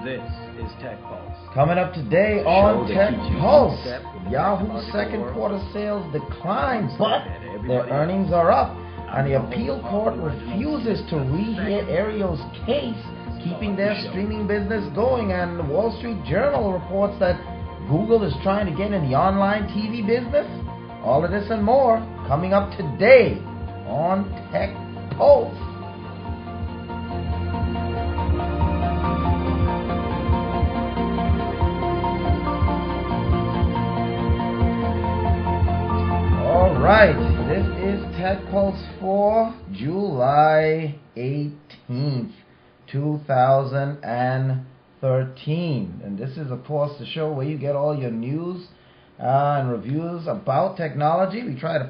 This is Tech Pulse. Coming up today on Tech Pulse, Yahoo's second quarter sales declined, but their earnings are up, and the appeal court refuses to rehear Aereo's case, keeping their streaming business going. And the Wall Street Journal reports that Google is trying to get in the online TV business. All of this and more coming up today on Tech Pulse. Right, this is Tech Pulse for July 18th, 2013. And this is, of course, the show where you get all your news and reviews about technology. We try to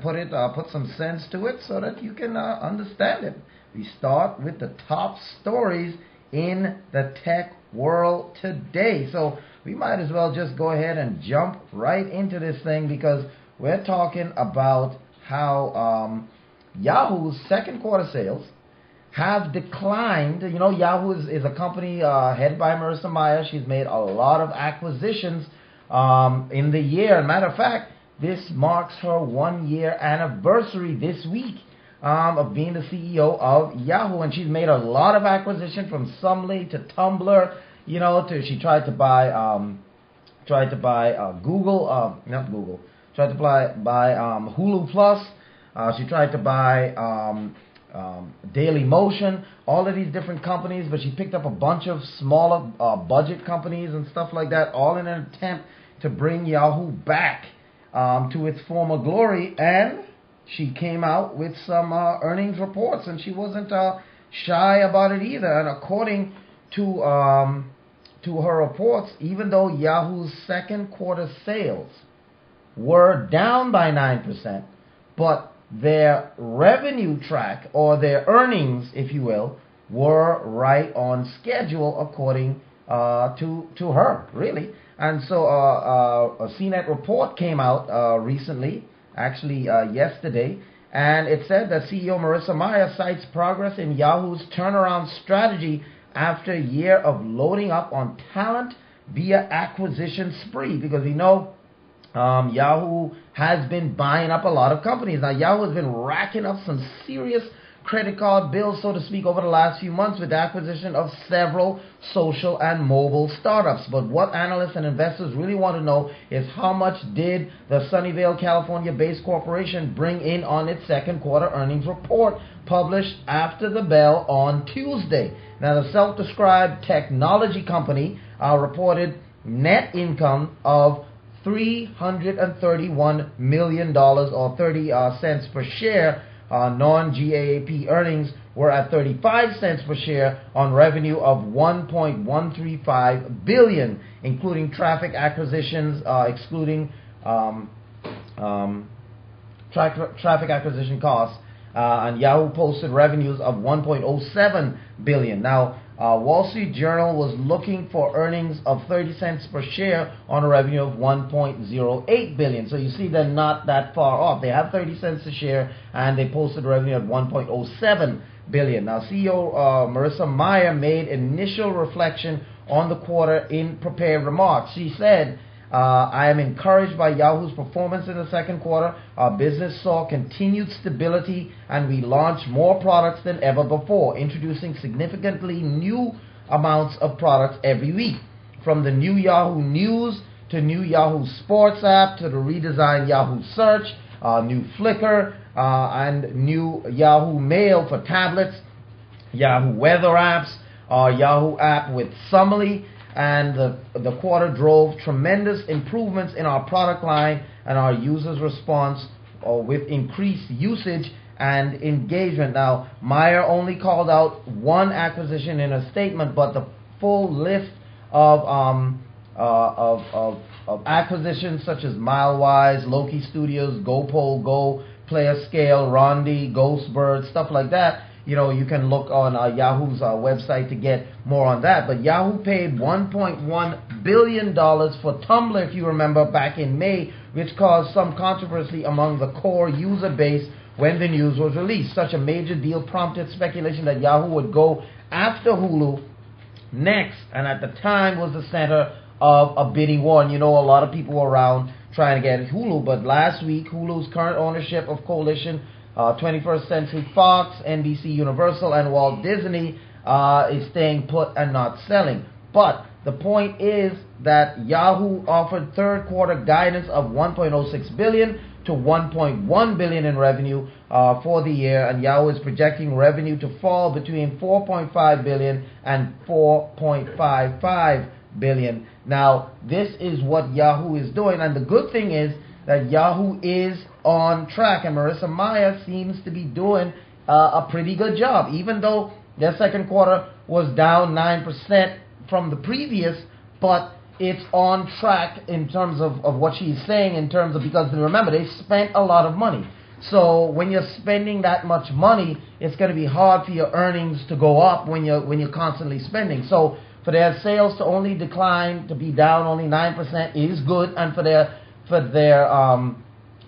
put some sense to it so that you can understand it. We start with the top stories in the tech world today. So we might as well just go ahead and jump right into this thing, because we're talking about how Yahoo's second quarter sales have declined. You know, Yahoo is a company headed by Myer. She's made a lot of acquisitions in the year. Matter of fact, this marks her 1 year anniversary this week of being the CEO of Yahoo, and she's made a lot of acquisitions, from sthey to tumbler. You know, she tried to buy Google, not Google. Tried to buy Hulu Plus. She tried to buy Daily Motion, all of these different companies, but she picked up a bunch of smaller budget companies and stuff like that, all in an attempt to bring Yahoo back to its former glory. And she came out with some earnings reports, and she wasn't shy about it either. And according to her reports, even though Yahoo's second quarter sales were down by 9%, but their revenue track, or their earnings, if you will, were right on schedule, according to her, really. And so a CNET report came out recently, actually yesterday, and it said that CEO Marissa Mayer cites progress in Yahoo's turnaround strategy after a year of loading up on talent via acquisition spree, because we know Yahoo has been buying up a lot of companies. Now, Yahoo has been racking up some serious credit card bills, so to speak, over the last few months with the acquisition of several social and mobile startups. But what analysts and investors really want to know is, how much did the Sunnyvale, California-based corporation bring in on its second quarter earnings report, published after the bell on Tuesday? Now, the self-described technology company reported net income of $331 million, or 30 cents per share. Non-GAAP earnings were at 35 cents per share on revenue of $1.135 billion, including traffic acquisitions, excluding traffic acquisition costs. And Yahoo posted revenues of $1.07 billion. Now, Wall Street Journal was looking for earnings of 30 cents per share on a revenue of $1.08 billion. So you see, they're not that far off. They have 30 cents a share, and they posted revenue at $1.07 billion. Now, CEO Marissa Mayer made initial reflection on the quarter in prepared remarks. She said, I am encouraged by Yahoo's performance in the second quarter. Our business saw continued stability, and we launched more products than ever before, introducing significantly new amounts of products every week. From the new Yahoo News to new Yahoo Sports app to the redesigned Yahoo Search, new Flickr, and new Yahoo Mail for tablets, Yahoo Weather apps, Yahoo app with Summary. And the quarter drove tremendous improvements in our product line and our users' response with increased usage and engagement. Now, Meyer only called out one acquisition in a statement, but the full list of acquisitions such as Milewise, Loki Studios, GoPol, Go, Player Scale, Rondi, Ghostbird, stuff like that, you know, you can look on Yahoo's website to get more on that. But Yahoo paid $1.1 billion for Tumbler, if you remember, back in May, which caused some controversy among the core user base when the news was released. Such a major deal prompted speculation that Yahoo would go after Hulu next, and at the time was the center of a bidding war. And you know, a lot of people were around trying to get Hulu, but last week Hulu's current ownership of Coalition, 21st Century Fox, NBC Universal, and Walt Disney is staying put and not selling. But the point is that Yahoo offered third quarter guidance of $1.06 billion to $1.1 billion in revenue for the year, and Yahoo is projecting revenue to fall between $4.5 billion and $4.55 billion. Now, this is what Yahoo is doing, and the good thing is that Yahoo is on track, and Marissa Mayer seems to be doing a pretty good job, even though their second quarter was down 9% from the previous, but it's on track in terms of what she's saying, in terms of, because remember, they spent a lot of money. So when you're spending that much money, it's going to be hard for your earnings to go up when you're constantly spending. So for their sales to only decline, to be down only 9% is good, and for their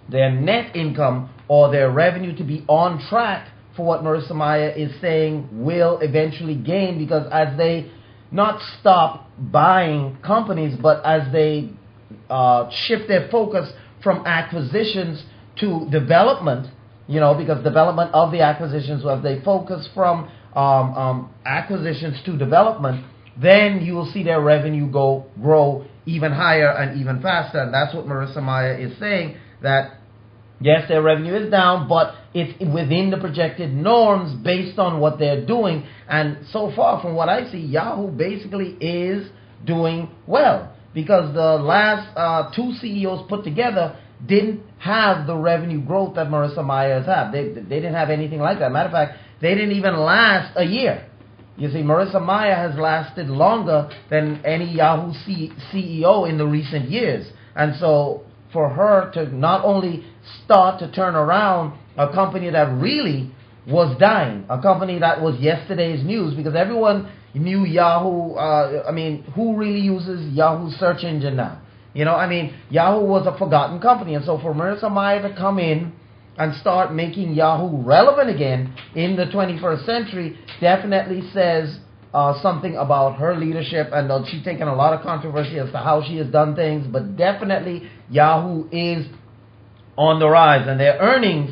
net income or their revenue to be on track for what Marissa Mayer is saying will eventually gain, because as they not stop buying companies, but as they shift their focus from acquisitions to development, you know, because development of the acquisitions, as they focus from acquisitions to development, then you will see their revenue grow even higher and even faster. And that's what Marissa Mayer is saying, that yes, their revenue is down, but it's within the projected norms based on what they're doing. And so far, from what I see, Yahoo basically is doing well, because the last two CEOs put together didn't have the revenue growth that Marissa Mayer has. They didn't have anything like that. Matter of fact, they didn't even last a year. You see, Marissa Mayer has lasted longer than any Yahoo CEO in the recent years. And so for her to not only start to turn around a company that really was dying, a company that was yesterday's news, because everyone knew Yahoo. Who really uses Yahoo search engine now? You know, Yahoo was a forgotten company. And so for Marissa Mayer to come in and start making Yahoo relevant again in the 21st century definitely says something about her leadership, and she's taken a lot of controversy as to how she has done things, but definitely Yahoo is on the rise, and their earnings,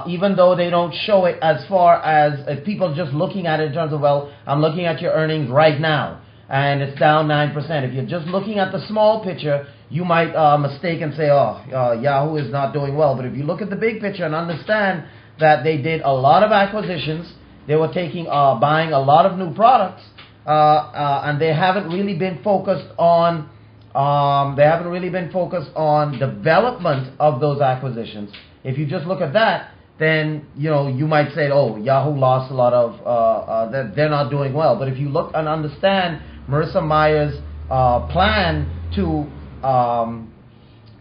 even though they don't show it as far as people just looking at it in terms of, well, I'm looking at your earnings right now, and it's down 9%. If you're just looking at the small picture, you might mistake and say, Yahoo is not doing well. But if you look at the big picture and understand that they did a lot of acquisitions, they were buying a lot of new products, and they haven't really been focused on development of those acquisitions. If you just look at that, then you might say, Yahoo lost a lot of, they're not doing well. But if you look and understand Marissa Mayer's plan to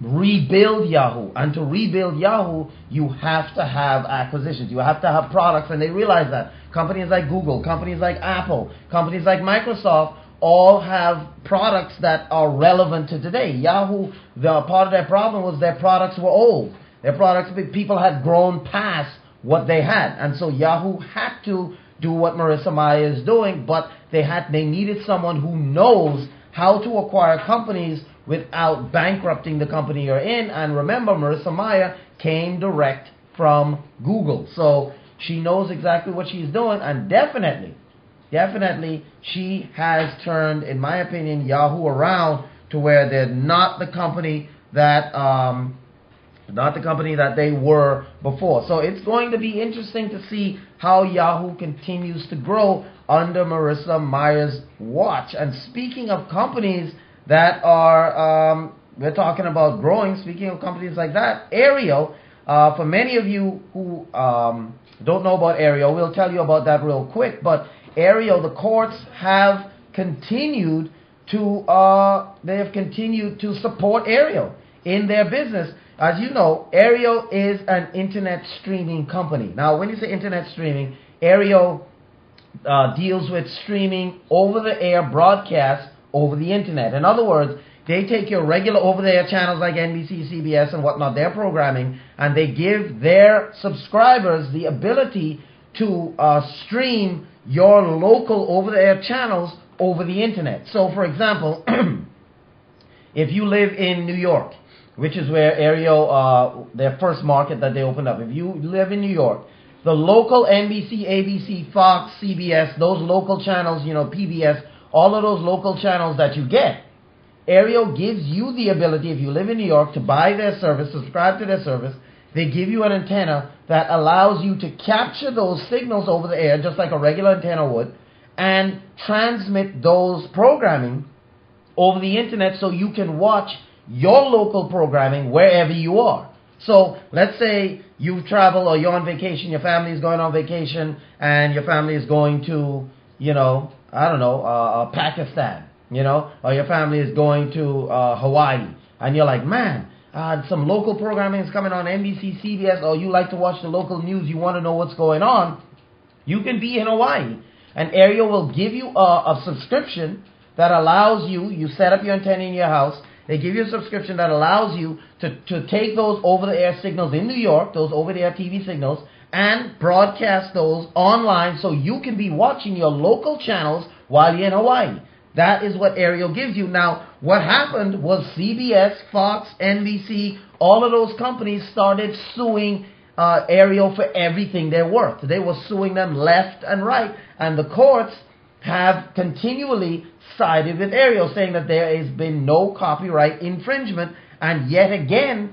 rebuild Yahoo, and to rebuild Yahoo, you have to have acquisitions, you have to have products, and they realize that companies like Google, companies like Apple, companies like Microsoft all have products that are relevant to today. Yahoo, the part of their problem was their products were old. Their products, people had grown past what they had, and so Yahoo had to do what Marissa Mayer is doing, but they needed someone who knows how to acquire companies without bankrupting the company you're in. And remember, Marissa Mayer came direct from Google, so she knows exactly what she's doing, and definitely she has turned, in my opinion, Yahoo around to where they're not the company that they were before. So it's going to be interesting to see how Yahoo continues to grow under Marissa Mayer's watch. And speaking of companies that are, we're talking about growing, speaking of companies like that, Aerial, for many of you who don't know about Aerial, we'll tell you about that real quick, but Aerial, the courts have continued to support Aerial in their business. As you know, Aerial is an internet streaming company. Now, when you say internet streaming, Aerial deals with streaming over-the-air broadcasts over the internet. In other words, they take your regular over-the-air channels like NBC, CBS, and whatnot, their programming, and they give their subscribers the ability to stream your local over-the-air channels over the internet. So, for example, if you live in New York, which is where Aerial, their first market that they opened up, if you live in New York, the local NBC, ABC, Fox, CBS, those local channels, you know, PBS, all of those local channels that you get, Aerial gives you the ability, if you live in New York, to buy their service, subscribe to their service. They give you an antenna that allows you to capture those signals over the air, just like a regular antenna would, and transmit those programming over the internet so you can watch your local programming wherever you are. So let's say you've traveled or you're on vacation, your family is going on vacation, and your family is going to, you know, I don't know, Pakistan, you know, or your family is going to Hawaii, and you're like, man, some local programming is coming on NBC, CBS, or you like to watch the local news, you want to know what's going on. You can be in Hawaii, and Aerial will give you a subscription that allows you, you set up your antenna in your house, they give you a subscription that allows you to take those over-the-air signals in New York, those over-the-air TV signals, and broadcast those online so you can be watching your local channels while you're in Hawaii. That is what Aerial gives you. Now, what happened was CBS, Fox, NBC, all of those companies started suing Aerial for everything they're worth. They were suing them left and right. And the courts have continually sided with Aerial, saying that there has been no copyright infringement. And yet again,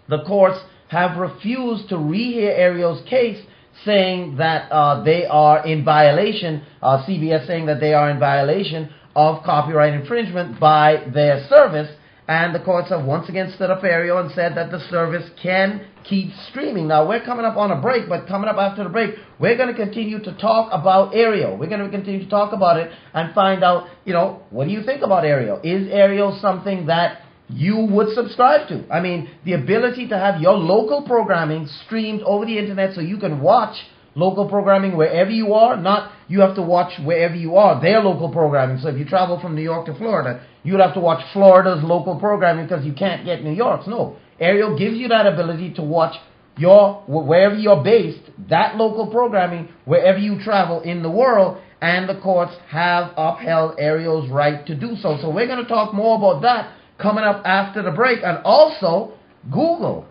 the courts have refused to rehear Aerial's case, saying that they are in violation, CBS saying that they are in violation of copyright infringement by their service. And the courts have once again stood up for Aerial and said that the service can keep streaming. Now, we're coming up on a break, but coming up after the break, we're going to continue to talk about Aerial. We're going to continue to talk about it and find out, you know, what do you think about Aerial? Is Aerial something that you would subscribe to? I mean, the ability to have your local programming streamed over the internet so you can watch local programming wherever you are, not you have to watch wherever you are, their local programming. So if you travel from New York to Florida, you'd have to watch Florida's local programming because you can't get New York's. No. Aerial gives you that ability to watch your, wherever you're based, that local programming, wherever you travel in the world, and the courts have upheld Aerial's right to do so. So we're going to talk more about that coming up after the break. And also, Google,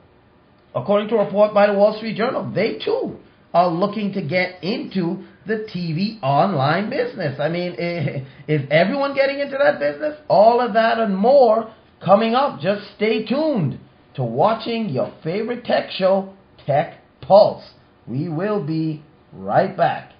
according to a report by the Wall Street Journal, they too are looking to get into the TV online business. I mean, is everyone getting into that business? All of that and more coming up. Just stay tuned to watching your favorite tech show, Tech Pulse. We will be right back.